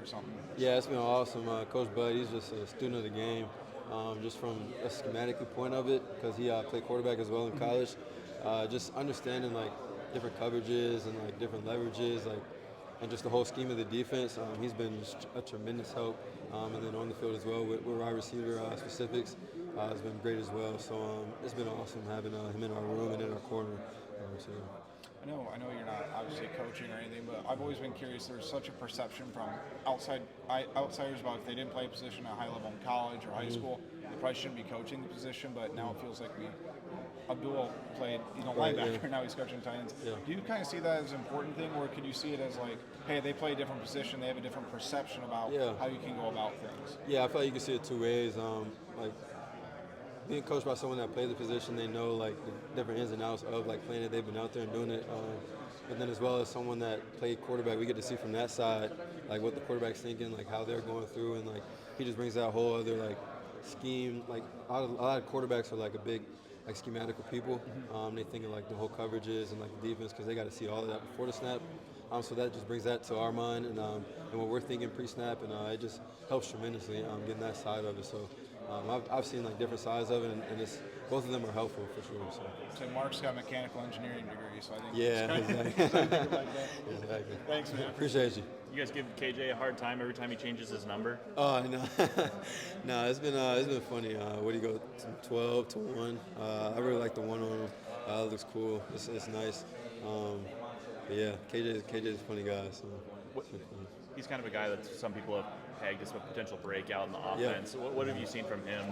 or something. Yeah, it's been awesome. Coach Bud, he's just a student of the game, just from a schematic point of it, because he played quarterback as well in college. Just understanding like different coverages and like different leverages, like and just the whole scheme of the defense. He's been just a tremendous help, and then on the field as well with wide receiver specifics has been great as well. So it's been awesome having him in our room and in our corner. So. I know you're not obviously coaching or anything, but I've always been curious. There's such a perception from outsiders about if they didn't play a position at a high level in college or high school, they probably shouldn't be coaching the position. But now it feels like Abdul played linebacker, now he's coaching tight ends. Yeah. Do you kind of see that as an important thing, or could you see it as like, hey, they play a different position, they have a different perception about how you can go about things? Yeah, I feel like you can see it two ways. Like being coached by someone that plays the position, they know like the different ins and outs of like playing it. They've been out there and doing it. But then as well as someone that played quarterback, we get to see from that side like what the quarterback's thinking, like how they're going through, and like he just brings that whole other like scheme. Like a lot of quarterbacks are like a big like schematical people. They think of like the whole coverages and like the defense because they got to see all of that before the snap. So that just brings that to our mind and what we're thinking pre-snap, and it just helps tremendously getting that side of it. So I've seen like different sides of it, and it's both of them are helpful for sure. So Mark's got a mechanical engineering degree, so I think exactly. Exactly. Thanks, man. Appreciate you. You guys give KJ a hard time every time he changes his number? Oh no, no, it's been funny. What do you go, 12 to 1? I really like the one on him. It looks cool. It's nice. But yeah, KJ is a funny guy. So he's kind of a guy that some people have pegged as a potential breakout in the offense. Yeah. What have you seen from him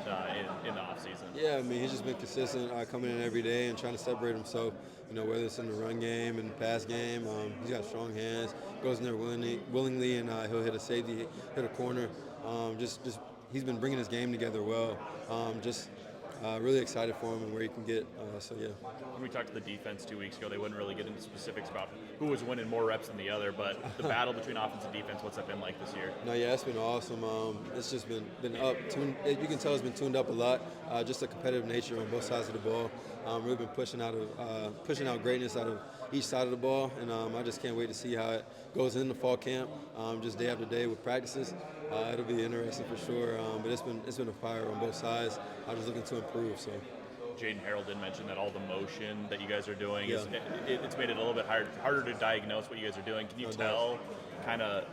in the offseason? Yeah, I mean, he's just been consistent, coming in every day and trying to separate himself, whether it's in the run game and pass game. He's got strong hands, goes in there willingly, and he'll hit a safety, hit a corner. Just he's been bringing his game together well. Really excited for him and where he can get. So yeah. When we talked to the defense 2 weeks ago, they wouldn't really get into specifics about who was winning more reps than the other, but the battle between offense and defense, what's that been like this year? No, yeah, it's been awesome. It's just been up. You can tell it's been tuned up a lot. Just a competitive nature on both sides of the ball. We've been pushing out greatness out of each side of the ball, and I just can't wait to see how it goes in the fall camp. Just day after day with practices. It'll be interesting for sure. But it's been a fire on both sides. I'm just looking to improve. So. Jaden Harold did mention that all the motion that you guys are doing, it's made it a little bit harder to diagnose what you guys are doing. Can you tell kind of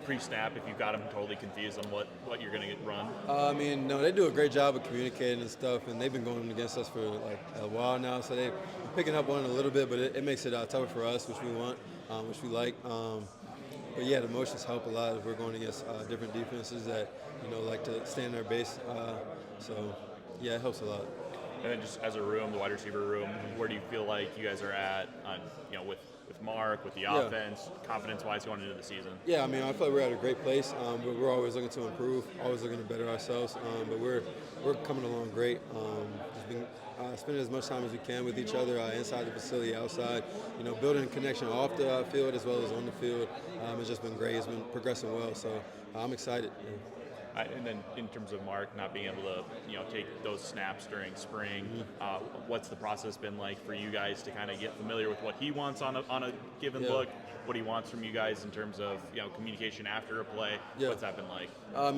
pre-snap if you've got them totally confused on what you're going to run? No, they do a great job of communicating and stuff, and they've been going against us for like a while now, so they're picking up on it a little bit, but it makes it tougher for us, which we want, which we like. But yeah, the motions help a lot if we're going against different defenses that like to stay in their base. So yeah, it helps a lot. And then just as a room, the wide receiver room, where do you feel like you guys are at with Mark, with the offense, confidence-wise going into the season? Yeah, I feel like we're at a great place. We're always looking to improve, always looking to better ourselves. But we're coming along great. Just been spending as much time as we can with each other inside the facility, outside. Building a connection off the field as well as on the field. It's just been great. It's been progressing well. So I'm excited. Yeah. And then in terms of Mark not being able to, take those snaps during spring, what's the process been like for you guys to kind of get familiar with what he wants on a given look, what he wants from you guys in terms of, communication after a play? Yeah. What's that been like?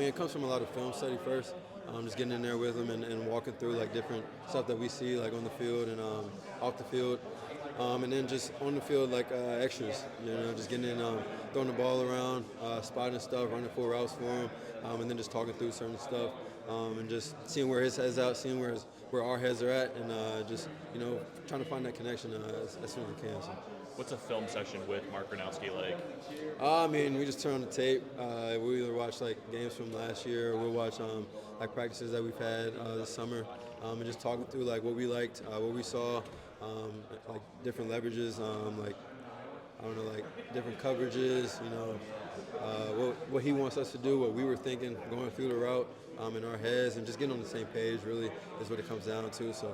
It comes from a lot of film study first. Just getting in there with him and walking through like different stuff that we see like on the field and off the field. And then just on the field, like extras, just getting in, throwing the ball around, spotting stuff, running full routes for him, and then just talking through certain stuff, and just seeing where his head's at, seeing where our heads are at, and just trying to find that connection as soon as we can. So. What's a film session with Mark Gronowski like? We just turn on the tape. We either watch like games from last year, or we'll watch like practices that we've had this summer, and just talking through like what we liked, what we saw. Like different leverages, like different coverages, what he wants us to do, what we were thinking going through the route in our heads, and just getting on the same page really is what it comes down to. So